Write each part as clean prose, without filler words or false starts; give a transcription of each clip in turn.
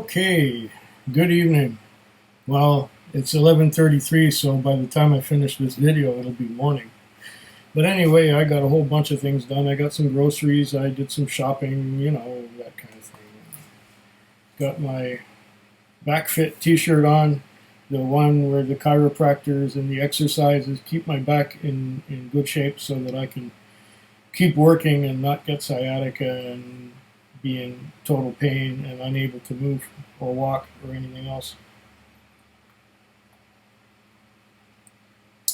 Okay, good evening. Well, it's 11:33, so by the time I finish this video, it'll be morning. But anyway, I got a whole bunch of things done. I got some groceries, I did some shopping, that kind of thing. Got my back fit t-shirt on, the one where the chiropractors and the exercises keep my back in good shape so that I can keep working and not get sciatica and be in total pain and unable to move or walk or anything else.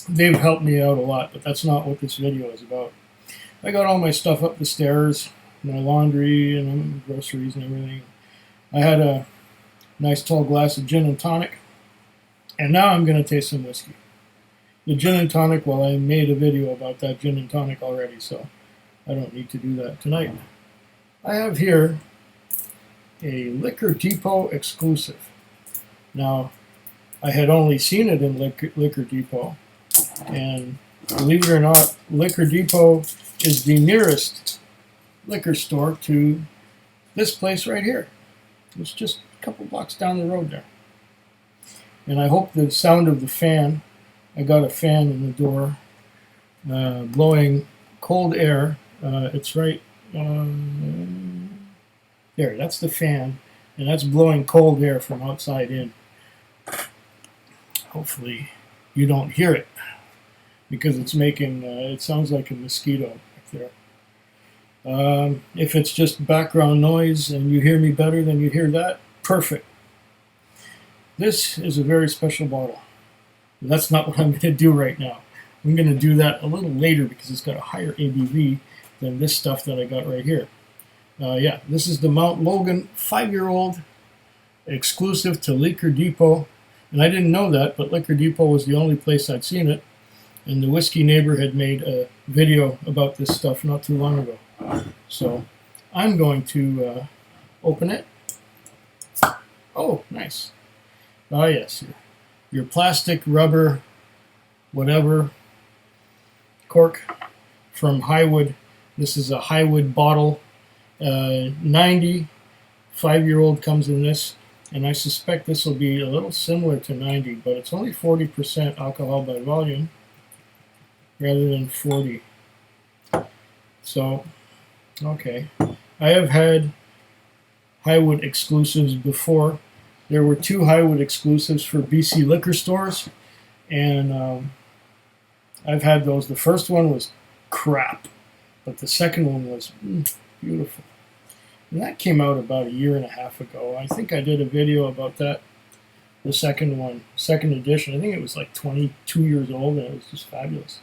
They've helped me out a lot, but that's not what this video is about. I got all my stuff up the stairs, my laundry and groceries and everything. I had a nice tall glass of gin and tonic, and now I'm going to taste some whiskey. The gin and tonic, well, I made a video about that gin and tonic already, so I don't need to do that tonight. I have here a Liquor Depot exclusive. Now, I had only seen it in Liquor Depot, and believe it or not, Liquor Depot is the nearest liquor store to this place right here. It's just a couple blocks down the road there. And I hope the sound of the fan, I got a fan in the door, blowing cold air. It's right there, that's the fan, and that's blowing cold air from outside in. Hopefully you don't hear it, because it's making, it sounds like a mosquito back there. If it's just background noise and you hear me better than you hear that, perfect. This is a very special bottle. That's not what I'm going to do right now. I'm going to do that a little later because it's got a higher ABV than this stuff that I got right here. Yeah, this is the Mount Logan 5-year-old exclusive to Liquor Depot. And I didn't know that, but Liquor Depot was the only place I'd seen it. And the Whiskey Neighbor had made a video about this stuff not too long ago. So I'm going to open it. Oh, nice. Oh, yes. Your plastic, rubber, whatever, cork from Highwood. This is a Highwood bottle. 90, 5-year-old comes in this, and I suspect this will be a little similar to 90, but it's only 40% alcohol by volume rather than 40. So, okay. I have had Highwood exclusives before. There were 2 Highwood exclusives for BC liquor stores, and I've had those. The first one was crap, but the second one was beautiful. And that came out about a year and a half ago. I think I did a video about that. The second one, second edition. I think it was like 22 years old, and it was just fabulous.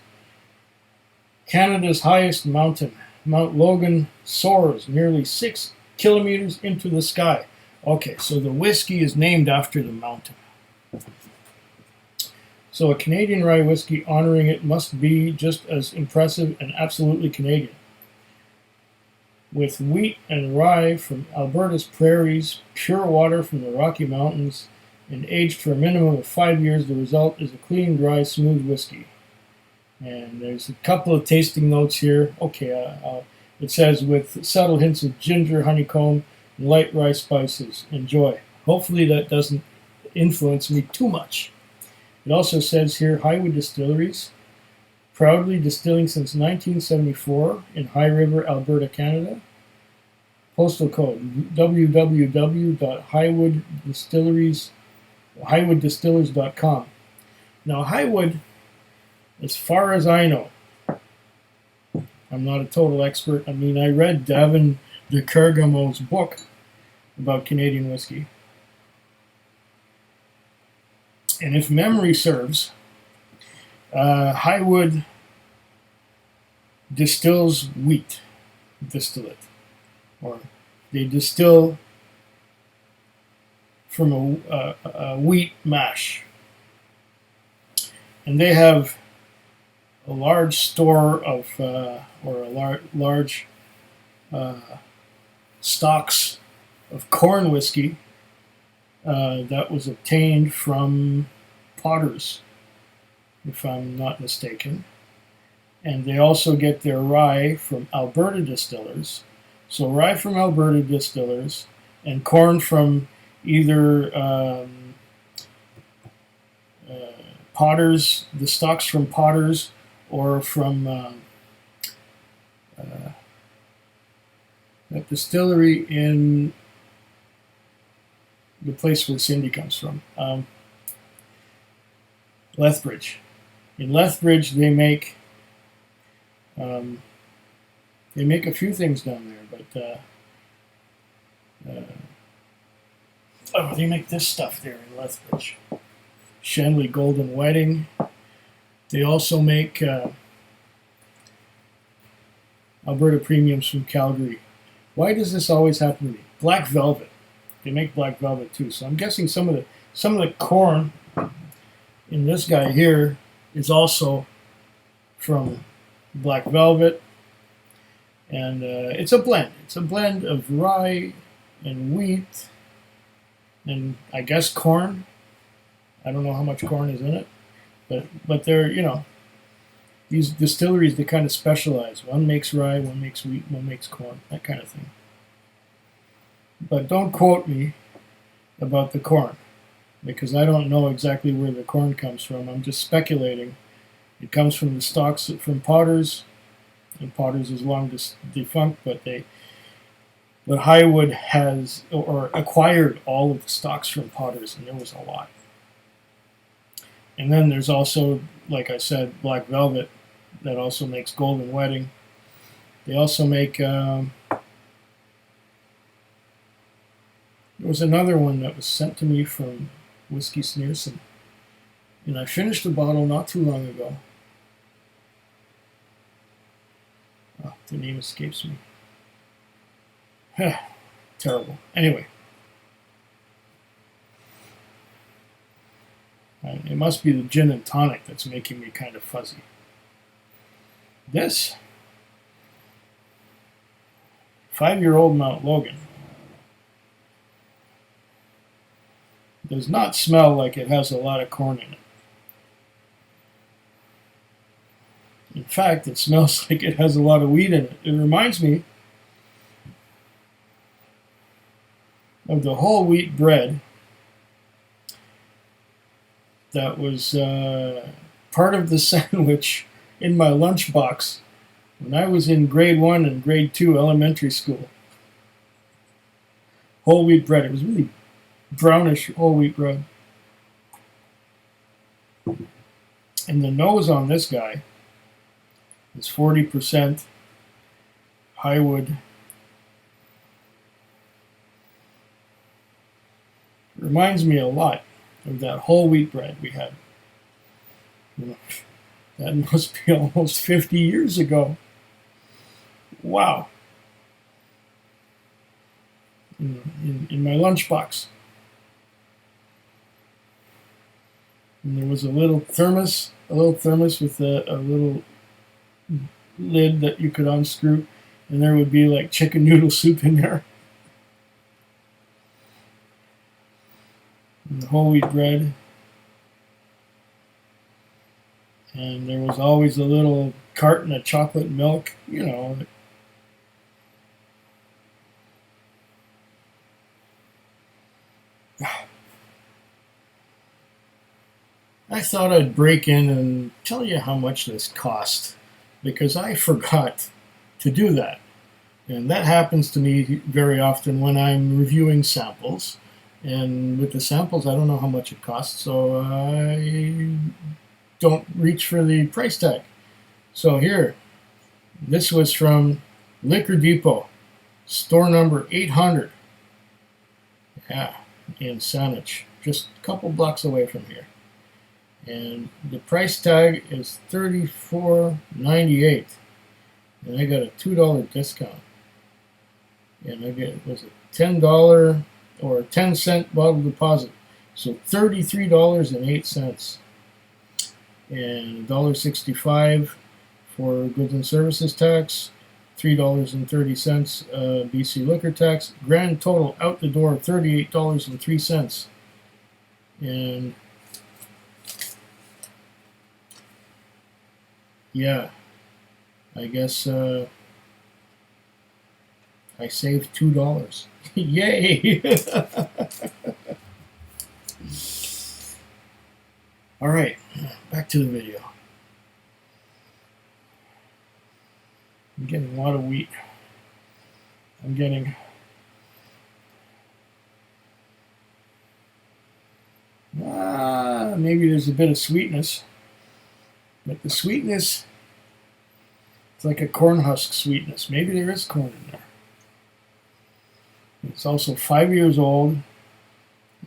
Canada's highest mountain, Mount Logan, soars nearly 6 kilometers into the sky. Okay, so the whiskey is named after the mountain. So a Canadian rye whiskey honoring it must be just as impressive and absolutely Canadian. With wheat and rye from Alberta's prairies, pure water from the Rocky Mountains, and aged for a minimum of 5 years, the result is a clean, dry, smooth whiskey. And there's a couple of tasting notes here. Okay, it says with subtle hints of ginger, honeycomb, and light rye spices. Enjoy. Hopefully that doesn't influence me too much. It also says here, Highwood Distilleries, proudly distilling since 1974 in High River, Alberta, Canada. Postal code www.highwooddistillers.com. Now, Highwood, as far as I know, I'm not a total expert. I mean, I read Davin de Kergamo's book about Canadian whiskey. And if memory serves, Highwood distills wheat distillate, or they distill from a wheat mash. And they have a large store of, large stocks of corn whiskey that was obtained from potters, if I'm not mistaken. And they also get their rye from Alberta distillers. So rye from Alberta distillers and corn from either Potters, the stocks from Potters, or from that distillery in the place where Cindy comes from, Lethbridge. In Lethbridge, they make a few things down there, but they make this stuff there in Lethbridge. Shenley Golden Wedding. They also make Alberta Premiums from Calgary. Why does this always happen to me? Black Velvet. They make Black Velvet too. So I'm guessing some of the corn in this guy here is also from Black Velvet. And it's a blend. It's a blend of rye and wheat and I guess corn. I don't know how much corn is in it, but they're, these distilleries, they kind of specialize. One makes rye, one makes wheat, one makes corn, that kind of thing. But don't quote me about the corn, because I don't know exactly where the corn comes from. I'm just speculating. It comes from the stocks from Potters, and Potters is long defunct, but Highwood has or acquired all of the stocks from Potters, and there was a lot. And then there's also, like I said, Black Velvet that also makes Golden Wedding. They also make, there was another one that was sent to me from Whisky Sneerson. And I finished the bottle not too long ago. Oh, the name escapes me. Terrible. Anyway. It must be the gin and tonic that's making me kind of fuzzy. This 5-year-old Mount Logan does not smell like it has a lot of corn in it. In fact, it smells like it has a lot of wheat in it. It reminds me of the whole wheat bread that was part of the sandwich in my lunchbox when I was in grade 1 and grade 2 elementary school. Whole wheat bread. It was really brownish whole wheat bread. And the nose on this guy is 40% Highwood. It reminds me a lot of that whole wheat bread we had. That must be almost 50 years ago. Wow. In my lunchbox. And there was a little thermos with a little lid that you could unscrew, and there would be like chicken noodle soup in there. And the whole wheat bread. And there was always a little carton of chocolate milk, I thought I'd break in and tell you how much this cost, because I forgot to do that. And that happens to me very often when I'm reviewing samples. And with the samples, I don't know how much it costs, so I don't reach for the price tag. So here, this was from Liquor Depot, store number 800. Yeah, in Saanich, just a couple blocks away from here. And the price tag is $34.98, and I got a $2 discount. And I get, was it $10 or a 10-cent bottle deposit, so $33.08, and $1.65 for goods and services tax, $3.30 BC liquor tax. Grand total out the door $38.03, and yeah, I guess I saved $2. Yay! All right, back to the video. I'm getting a lot of wheat. I'm getting maybe there's a bit of sweetness, but the sweetness, it's like a corn husk sweetness. Maybe there is corn in there. It's also 5 years old,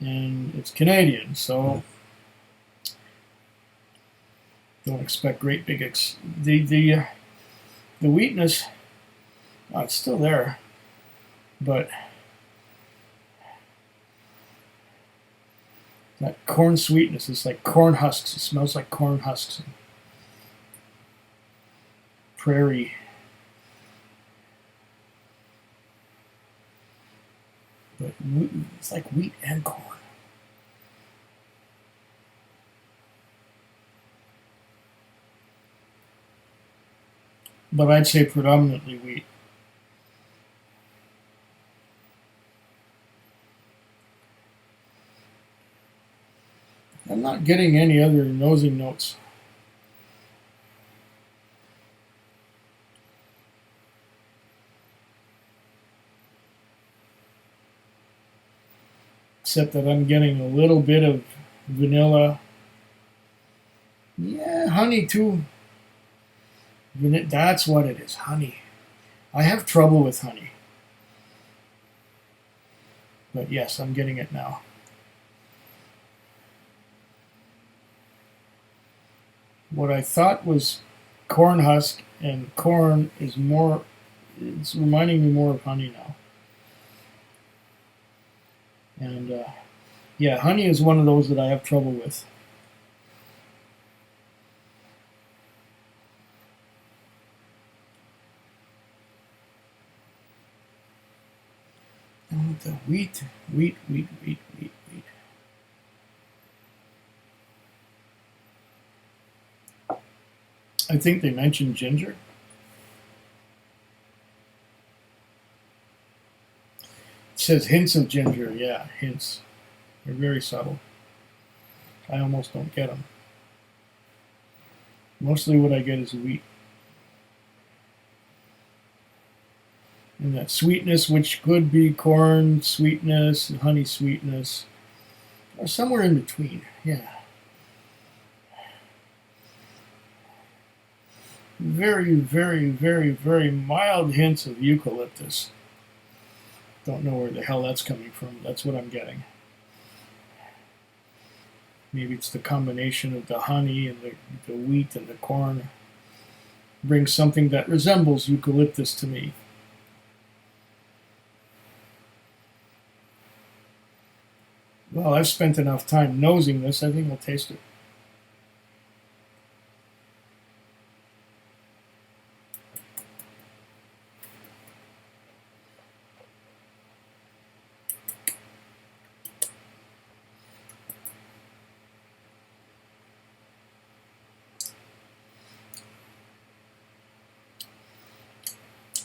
and it's Canadian, so don't expect great big the wheatness. Oh, it's still there, but that corn sweetness is like corn husks. It smells like corn husks. Prairie. But it's like wheat and corn. But I'd say predominantly wheat. I'm not getting any other nosing notes. Except that I'm getting a little bit of vanilla. Yeah, honey too. That's what it is, honey. I have trouble with honey. But yes, I'm getting it now. What I thought was corn husk and corn is more, it's reminding me more of honey now. And yeah, honey is one of those that I have trouble with. And the wheat. I think they mentioned ginger. It says hints of ginger. Yeah, hints. They're very subtle. I almost don't get them. Mostly what I get is wheat. And that sweetness, which could be corn sweetness and honey sweetness, or somewhere in between. Yeah. Very, very, very, very mild hints of eucalyptus. Don't know where the hell that's coming from. That's what I'm getting. Maybe it's the combination of the honey and the wheat and the corn brings something that resembles eucalyptus to me. Well, I've spent enough time nosing this. I think I'll taste it.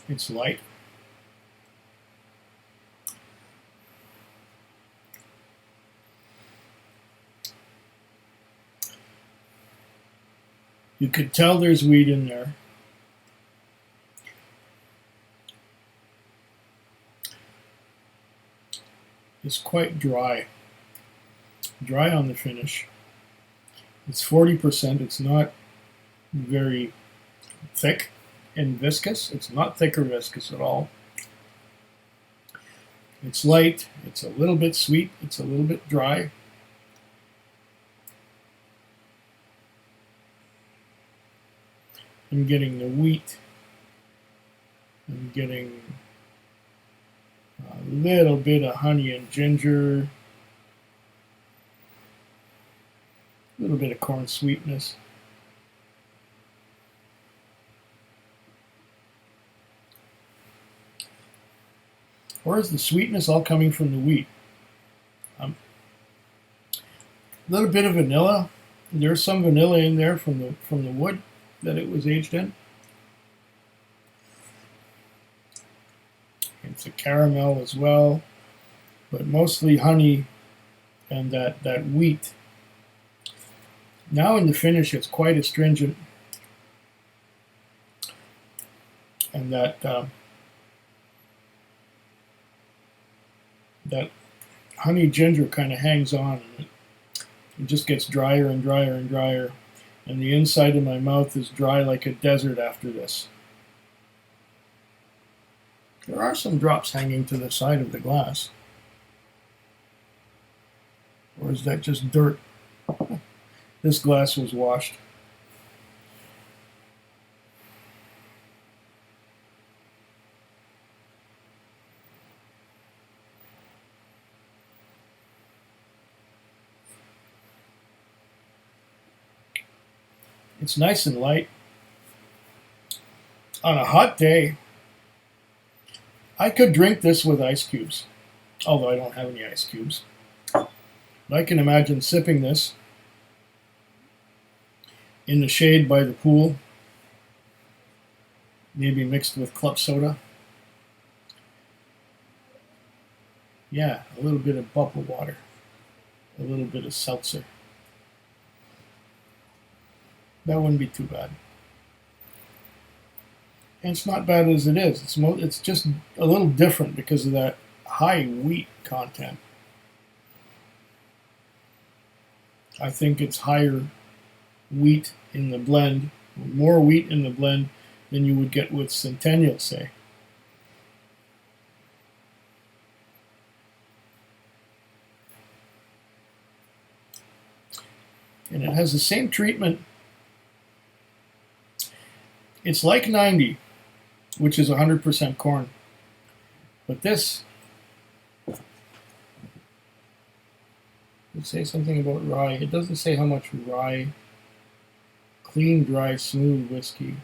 It's light. You could tell there's wheat in there. It's quite dry. Dry on the finish. It's 40%. It's not very thick and viscous. It's not thick or viscous at all. It's light. It's a little bit sweet. It's a little bit dry. I'm getting the wheat. I'm getting a little bit of honey and ginger. A little bit of corn sweetness. Or is the sweetness all coming from the wheat? A little bit of vanilla. There's some vanilla in there from the wood that it was aged in. It's a caramel as well, but mostly honey and that wheat. Now in the finish, it's quite astringent, and that honey ginger kind of hangs on, and it just gets drier and drier and drier, and the inside of my mouth is dry like a desert after this. There are some drops hanging to the side of the glass. Or is that just dirt? This glass was washed. It's nice and light. On a hot day, I could drink this with ice cubes, although I don't have any ice cubes. But I can imagine sipping this in the shade by the pool, maybe mixed with club soda. Yeah, a little bit of bubble water, a little bit of seltzer. That wouldn't be too bad. And it's not bad as it is. It's just a little different because of that high wheat content. I think it's higher wheat in the blend, more wheat in the blend than you would get with Centennial, say. And it has the same treatment. It's like 90, which is 100% corn. But this, does it say something about rye? It doesn't say how much rye. Clean, dry, smooth whiskey.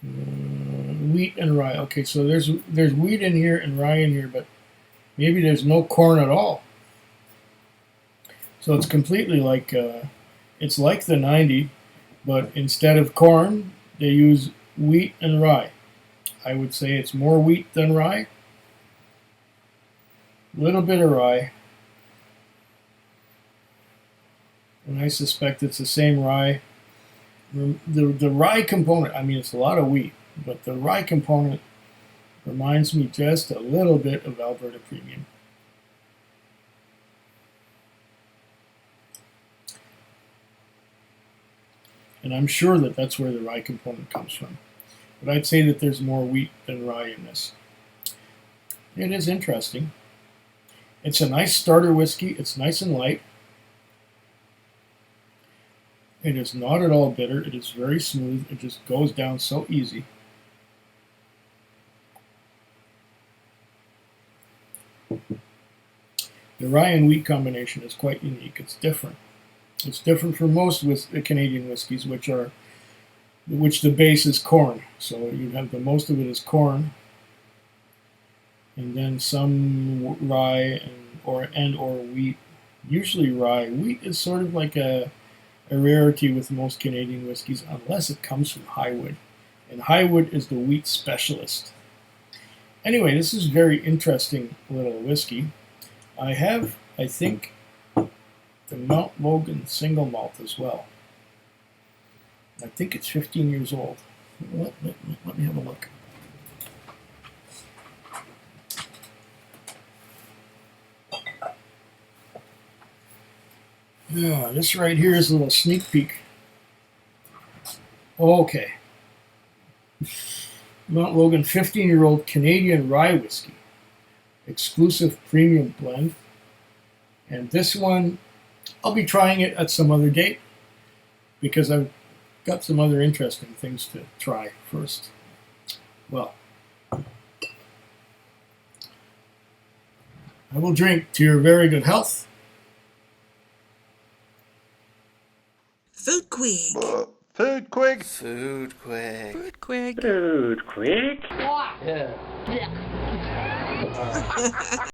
Wheat and rye. Okay, so there's wheat in here and rye in here, but maybe there's no corn at all. So it's completely like, it's like the 90, but instead of corn, they use wheat and rye. I would say it's more wheat than rye. A little bit of rye. And I suspect it's the same rye. The rye component, I mean, it's a lot of wheat, but the rye component reminds me just a little bit of Alberta Premium. And I'm sure that that's where the rye component comes from. But I'd say that there's more wheat than rye in this. It is interesting. It's a nice starter whiskey. It's nice and light. It is not at all bitter. It is very smooth. It just goes down so easy. The rye and wheat combination is quite unique. It's different. It's different from most Canadian whiskeys, which the base is corn. So you have the most of it is corn, and then some rye or wheat. Usually rye. Wheat is sort of like a rarity with most Canadian whiskeys, unless it comes from Highwood, and Highwood is the wheat specialist. Anyway, this is very interesting little whiskey. I have, I think, the Mount Logan single malt as well. I think it's 15 years old. Let me have a look. Yeah, this right here is a little sneak peek. Okay. Mount Logan 15-year-old Canadian rye whiskey. Exclusive premium blend. And this one, I'll be trying it at some other date because I've got some other interesting things to try first. Well, I will drink to your very good health. Food Quig. Food Quig. Food Quig. Food Quig. Food Quig. Yeah.